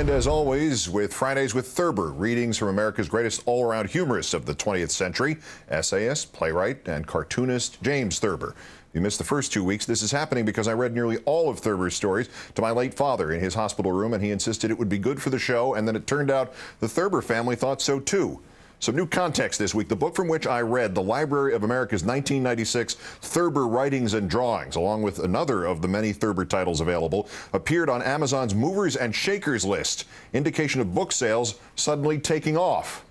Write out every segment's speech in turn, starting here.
And as always, with Fridays with Thurber, readings from America's greatest all-around humorist of the 20th century, essayist, playwright, and cartoonist James Thurber. If you missed the first 2 weeks, this is happening because I read nearly all of Thurber's stories to my late father in his hospital room, and he insisted it would be good for the show, and then it turned out the Thurber family thought so too. Some new context this week. The book from which I read, the Library of America's 1996 Thurber Writings and Drawings, along with another of the many Thurber titles available, appeared on Amazon's Movers and Shakers list. Indication of book sales suddenly taking off.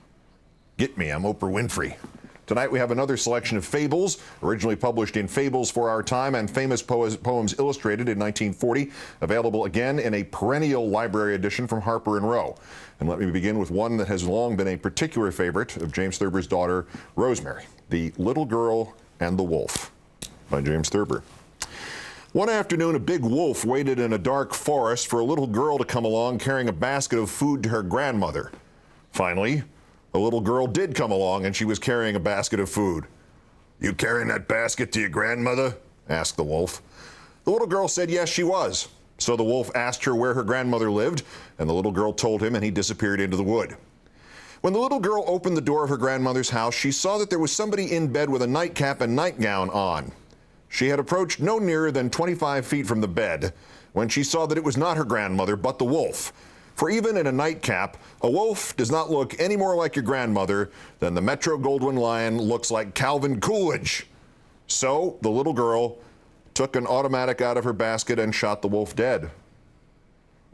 Get me, I'm Oprah Winfrey. Tonight we have another selection of fables, originally published in Fables for Our Time and Famous Poems Illustrated in 1940, available again in a perennial library edition from Harper & Row. And let me begin with one that has long been a particular favorite of James Thurber's daughter, Rosemary, The Little Girl and the Wolf, by James Thurber. One afternoon, a big wolf waited in a dark forest for a little girl to come along carrying a basket of food to her grandmother. Finally, a little girl did come along, and she was carrying a basket of food. "You carrying that basket to your grandmother?" asked the wolf. The little girl said yes, she was. So the wolf asked her where her grandmother lived, and the little girl told him, and he disappeared into the wood. When the little girl opened the door of her grandmother's house, she saw that there was somebody in bed with a nightcap and nightgown on. She had approached no nearer than 25 feet from the bed when she saw that it was not her grandmother, but the wolf. For even in a nightcap, a wolf does not look any more like your grandmother than the Metro-Goldwyn lion looks like Calvin Coolidge. So the little girl took an automatic out of her basket and shot the wolf dead.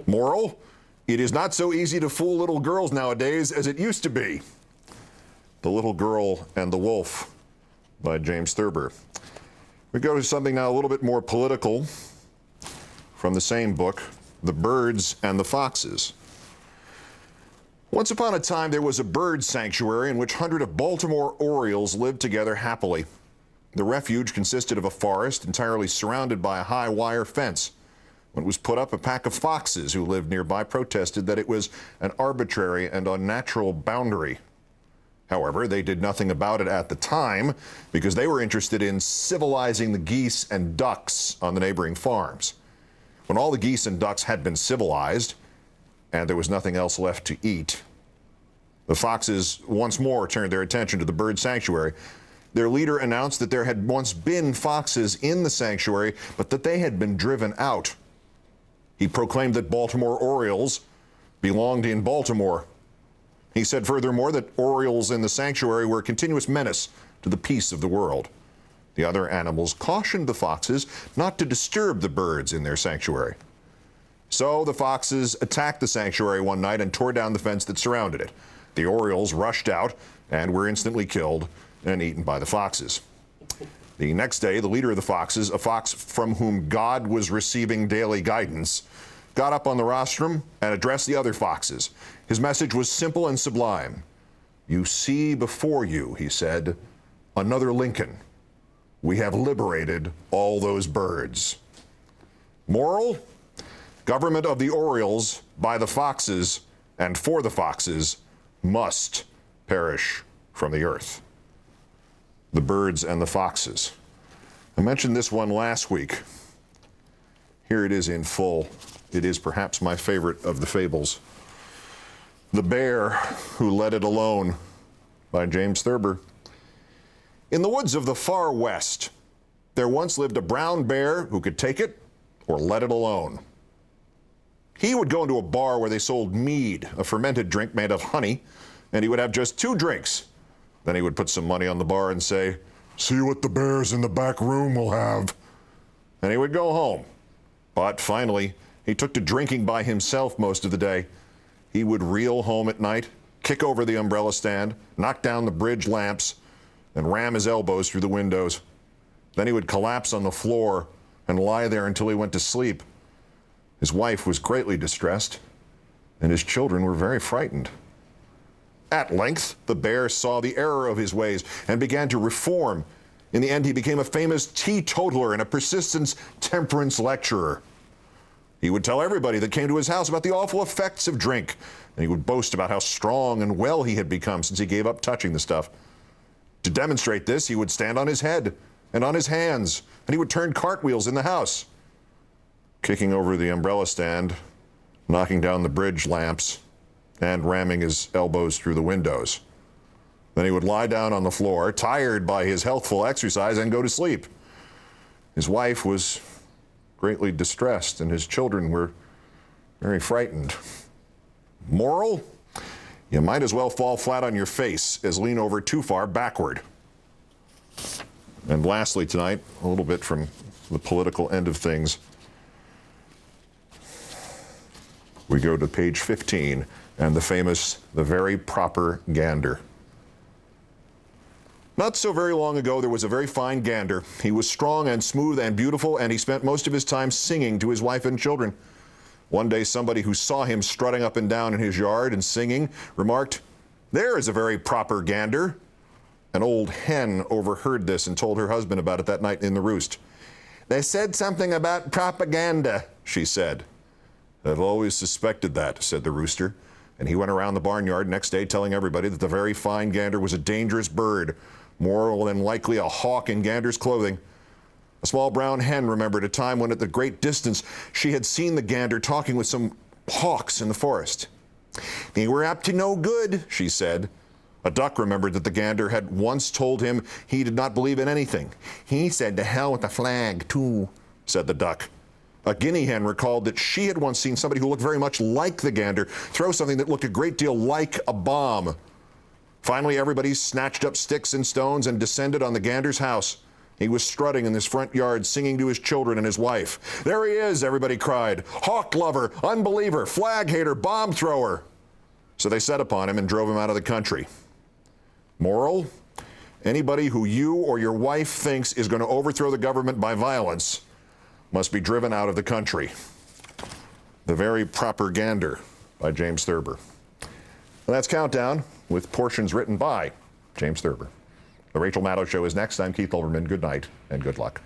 Moral: it is not so easy to fool little girls nowadays as it used to be. The Little Girl and the Wolf, by James Thurber. We go to something now a little bit more political from the same book, The Birds and the Foxes. Once upon a time, there was a bird sanctuary in which hundreds of Baltimore Orioles lived together happily. The refuge consisted of a forest entirely surrounded by a high wire fence. When it was put up, a pack of foxes who lived nearby protested that it was an arbitrary and unnatural boundary. However, they did nothing about it at the time because they were interested in civilizing the geese and ducks on the neighboring farms. When all the geese and ducks had been civilized and there was nothing else left to eat, the foxes once more turned their attention to the bird sanctuary. Their leader announced that there had once been foxes in the sanctuary, but that they had been driven out. He proclaimed that Baltimore Orioles belonged in Baltimore. He said furthermore that Orioles in the sanctuary were a continuous menace to the peace of the world. The other animals cautioned the foxes not to disturb the birds in their sanctuary. So the foxes attacked the sanctuary one night and tore down the fence that surrounded it. The Orioles rushed out and were instantly killed and eaten by the foxes. The next day, the leader of the foxes, a fox from whom God was receiving daily guidance, got up on the rostrum and addressed the other foxes. His message was simple and sublime. "You see before you," he said, "another Lincoln. We have liberated all those birds." Moral: government of the Orioles by the foxes and for the foxes must perish from the earth. The Birds and the Foxes. I mentioned this one last week. Here it is in full. It is perhaps my favorite of the fables. The Bear Who Let It Alone, by James Thurber. In the woods of the far west, there once lived a brown bear who could take it or let it alone. He would go into a bar where they sold mead, a fermented drink made of honey, and he would have just 2 drinks. Then he would put some money on the bar and say, "See what the bears in the back room will have." And he would go home. But finally, he took to drinking by himself most of the day. He would reel home at night, kick over the umbrella stand, knock down the bridge lamps, and ram his elbows through the windows. Then he would collapse on the floor and lie there until he went to sleep. His wife was greatly distressed, and his children were very frightened. At length, the bear saw the error of his ways and began to reform. In the end, he became a famous teetotaler and a persistence temperance lecturer. He would tell everybody that came to his house about the awful effects of drink, and he would boast about how strong and well he had become since he gave up touching the stuff. To demonstrate this, he would stand on his head and on his hands, and he would turn cartwheels in the house. Kicking over the umbrella stand knocking down the bridge lamps and ramming his elbows through the windows. Then he would lie down on the floor, tired by his healthful exercise, and go to sleep. His wife was greatly distressed, and his children were very frightened. Moral? You might as well fall flat on your face as lean over too far backward. And lastly tonight, a little bit from the political end of things, we go to page 15 and the famous, the very proper Gander. Not so very long ago, there was a very fine gander. He was strong and smooth and beautiful, and he spent most of his time singing to his wife and children. One day, somebody who saw him strutting up and down in his yard and singing remarked, "There is a very proper gander." An old hen overheard this and told her husband about it that night in the roost. "They said something about propaganda," she said. "I've always suspected that," said the rooster. And he went around the barnyard next day telling everybody that the very fine gander was a dangerous bird, more than likely a hawk in gander's clothing. A small brown hen remembered a time when at the great distance she had seen the gander talking with some hawks in the forest. "They were up to no good," she said. A duck remembered that the gander had once told him he did not believe in anything. "He said to hell with the flag, too," said the duck. A guinea hen recalled that she had once seen somebody who looked very much like the gander throw something that looked a great deal like a bomb. Finally, everybody snatched up sticks and stones and descended on the gander's house. He was strutting in his front yard, singing to his children and his wife. "There he is," everybody cried. "Hawk lover, unbeliever, flag hater, bomb thrower." So they set upon him and drove him out of the country. Moral? Anybody who you or your wife thinks is going to overthrow the government by violence must be driven out of the country. The Very Proper Gander by James Thurber. And that's Countdown, with portions written by James Thurber. The Rachel Maddow Show is next. I'm Keith Olbermann. Good night and good luck.